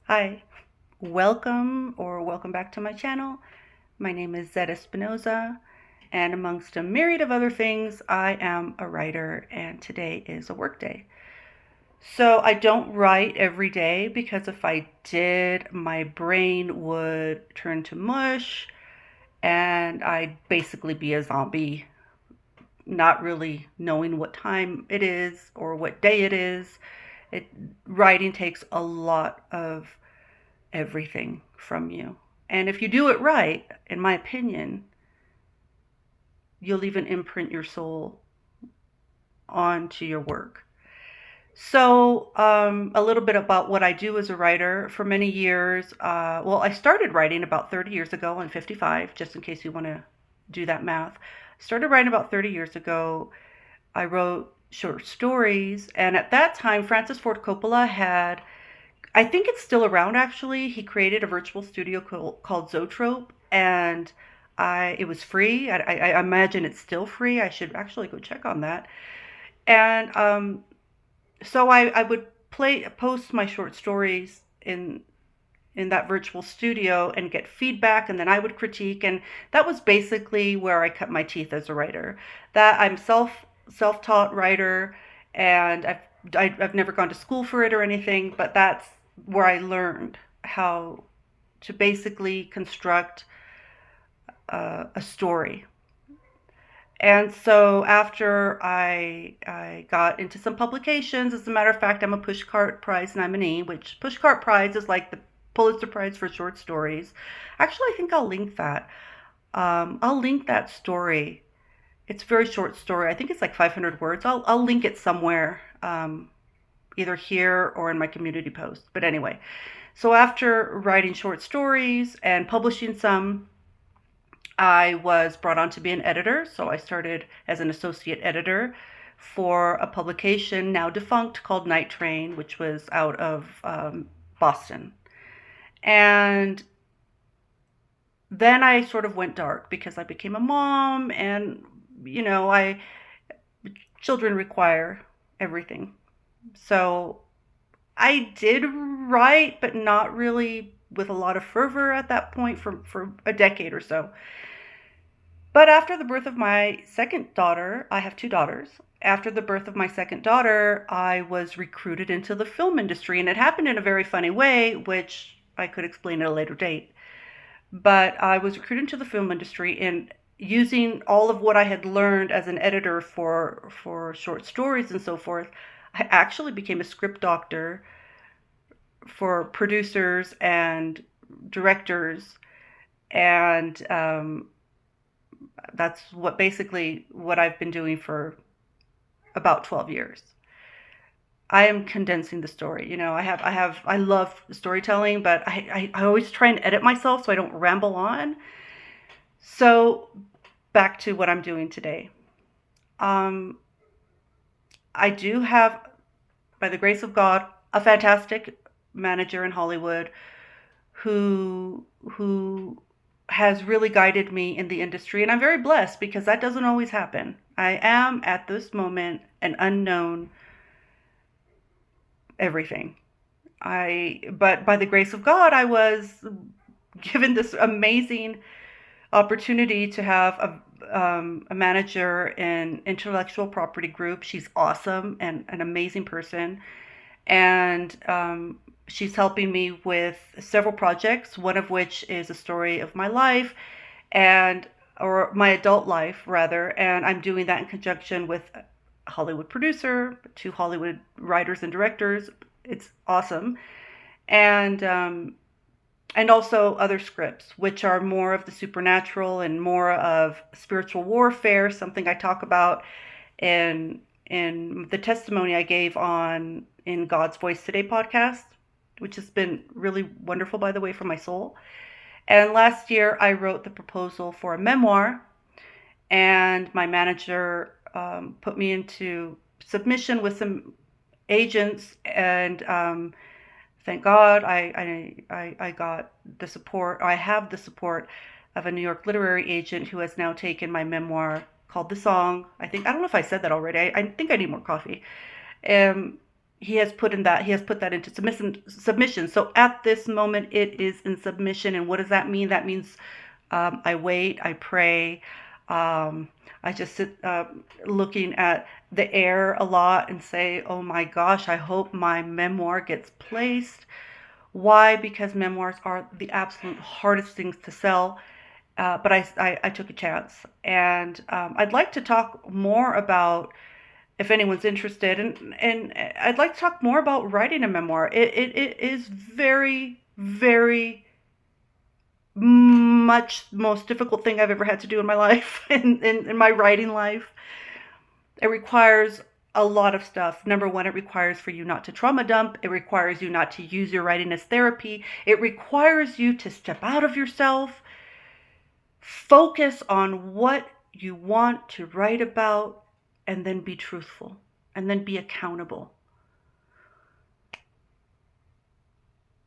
Hi, welcome back to my channel. My name is Zed Espinoza, and amongst a myriad of other things, I am a writer, and today is a work day. So I don't write every day because if I did, my brain would turn to mush and I'd basically be a zombie, not really knowing what time it is or what day it is. It, Writing takes a lot of everything from you. And if you do it right, in my opinion, you'll even imprint your soul onto your work. So, a little bit about what I do as a writer. For many years, I started writing about 30 years ago. I'm 55, just in case you want to do that math. I started writing about 30 years ago. I wrote short stories, and at that time, Francis Ford Coppola had, I think it's still around actually. He created a virtual studio called Zoetrope, and it was free. I imagine it's still free. I should actually go check on that. And so I would post my short stories in that virtual studio and get feedback, and then I would critique, and that was basically where I cut my teeth as a writer. That I'm self-taught writer, and I've never gone to school for it or anything, but that's where I learned how to basically construct a story. And so after I got into some publications, as a matter of fact, I'm a Pushcart Prize nominee, which Pushcart Prize is like the Pulitzer Prize for short stories. Actually, I think I'll link that. I'll link that story. It's a very short story. I think it's like 500 words. I'll link it somewhere, either here or in my community post. But anyway, so after writing short stories and publishing some, I was brought on to be an editor, so I started as an associate editor for a publication now defunct called Night Train, which was out of Boston. And then I sort of went dark because I became a mom, and I children require everything. So I did write, but not really with a lot of fervor at that point for a decade or so. But after the birth of my second daughter, I have two daughters. After the birth of my second daughter, I was recruited into the film industry, and it happened in a very funny way, which I could explain at a later date. But I was recruited into the film industry, and using all of what I had learned as an editor for short stories and so forth, I actually became a script doctor for producers and directors, and that's what I've been doing for about 12 years. I am condensing the story. I love storytelling, but I always try and edit myself so I don't ramble on. So back to what I'm doing today. Um, I do have, by the grace of God, a fantastic manager in Hollywood who has really guided me in the industry, and I'm very blessed because that doesn't always happen. I am at this moment an unknown everything. But by the grace of God, I was given this amazing opportunity to have a manager in intellectual property group. She's awesome and an amazing person, and she's helping me with several projects, one of which is a story of my life, and or my adult life rather, and I'm doing that in conjunction with a Hollywood producer, two Hollywood writers and directors. It's awesome. And also other scripts, which are more of the supernatural and more of spiritual warfare, something I talk about in the testimony I gave on in God's Voice Today podcast, which has been really wonderful, by the way, for my soul. And last year I wrote the proposal for a memoir, and my manager put me into submission with some agents, and thank God I got the support. I have the support of a New York literary agent who has now taken my memoir called The Song. I don't know if I said that already. I think I need more coffee. Um, he has put that into submission. So at this moment, it is in submission. And what does that mean? That means I wait, I pray. Um, I just sit looking at the air a lot and say, oh my gosh, I hope my memoir gets placed. Why? Because memoirs are the absolute hardest things to sell. But I took a chance. And I'd like to talk more about, if anyone's interested, and I'd like to talk more about writing a memoir. It is very, very much the most difficult thing I've ever had to do in my life, in my writing life. It requires a lot of stuff. Number one, it requires for you not to trauma dump. It requires you not to use your writing as therapy. It requires you to step out of yourself, focus on what you want to write about, and then be truthful, and then be accountable.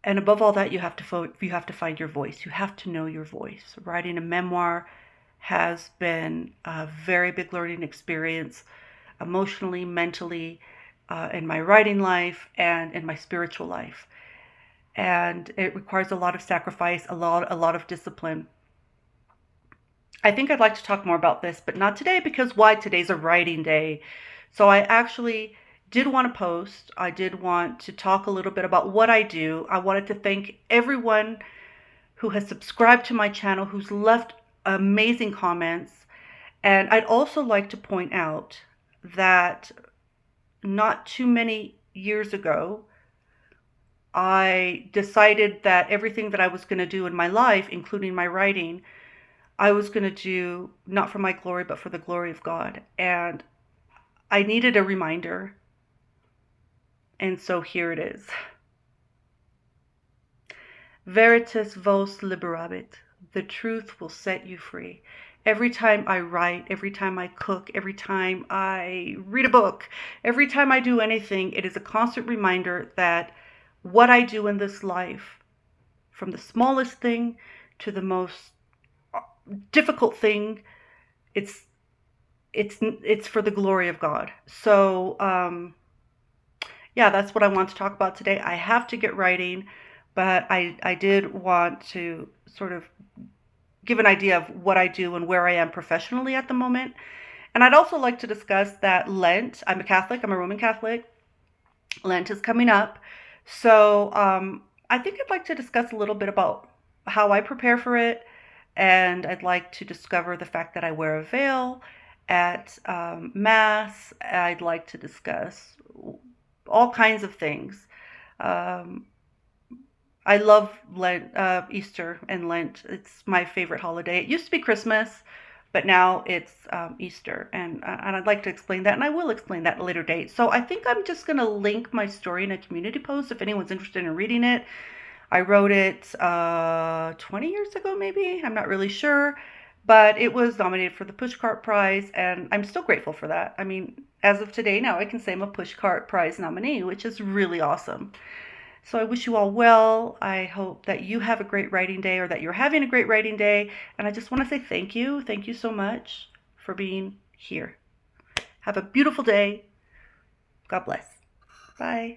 And above all that, you have to find your voice. You have to know your voice. Writing a memoir has been a very big learning experience, emotionally, mentally, in my writing life and in my spiritual life. And it requires a lot of sacrifice, a lot of discipline. I think I'd like to talk more about this, but not today, because why? Today's a writing day. So I actually did want to post. I did want to talk a little bit about what I do. I wanted to thank everyone who has subscribed to my channel, who's left amazing comments. And I'd also like to point out that not too many years ago, I decided that everything that I was going to do in my life, including my writing, I was going to do not for my glory, but for the glory of God. And I needed a reminder. And so here it is. Veritas vos liberabit. The truth will set you free. Every time I write, every time I cook, every time I read a book, every time I do anything, it is a constant reminder that what I do in this life, from the smallest thing to the most difficult thing, it's for the glory of God. So yeah, that's what I want to talk about today. I have to get writing, but I did want to sort of give an idea of what I do and where I am professionally at the moment. And I'd also like to discuss that Lent, I'm a Catholic, I'm a Roman Catholic. Lent is coming up. So I think I'd like to discuss a little bit about how I prepare for it. And I'd like to discover the fact that I wear a veil at Mass. I'd like to discuss all kinds of things. I love Lent, Easter and Lent. It's my favorite holiday. It used to be Christmas, but now it's Easter. And I'd like to explain that, and I will explain that at a later date. So I think I'm just going to link my story in a community post if anyone's interested in reading it. I wrote it 20 years ago, maybe. I'm not really sure. But it was nominated for the Pushcart Prize, and I'm still grateful for that. I mean, as of today, now I can say I'm a Pushcart Prize nominee, which is really awesome. So I wish you all well. I hope that you have a great writing day, or that you're having a great writing day. And I just want to say thank you. Thank you so much for being here. Have a beautiful day. God bless. Bye.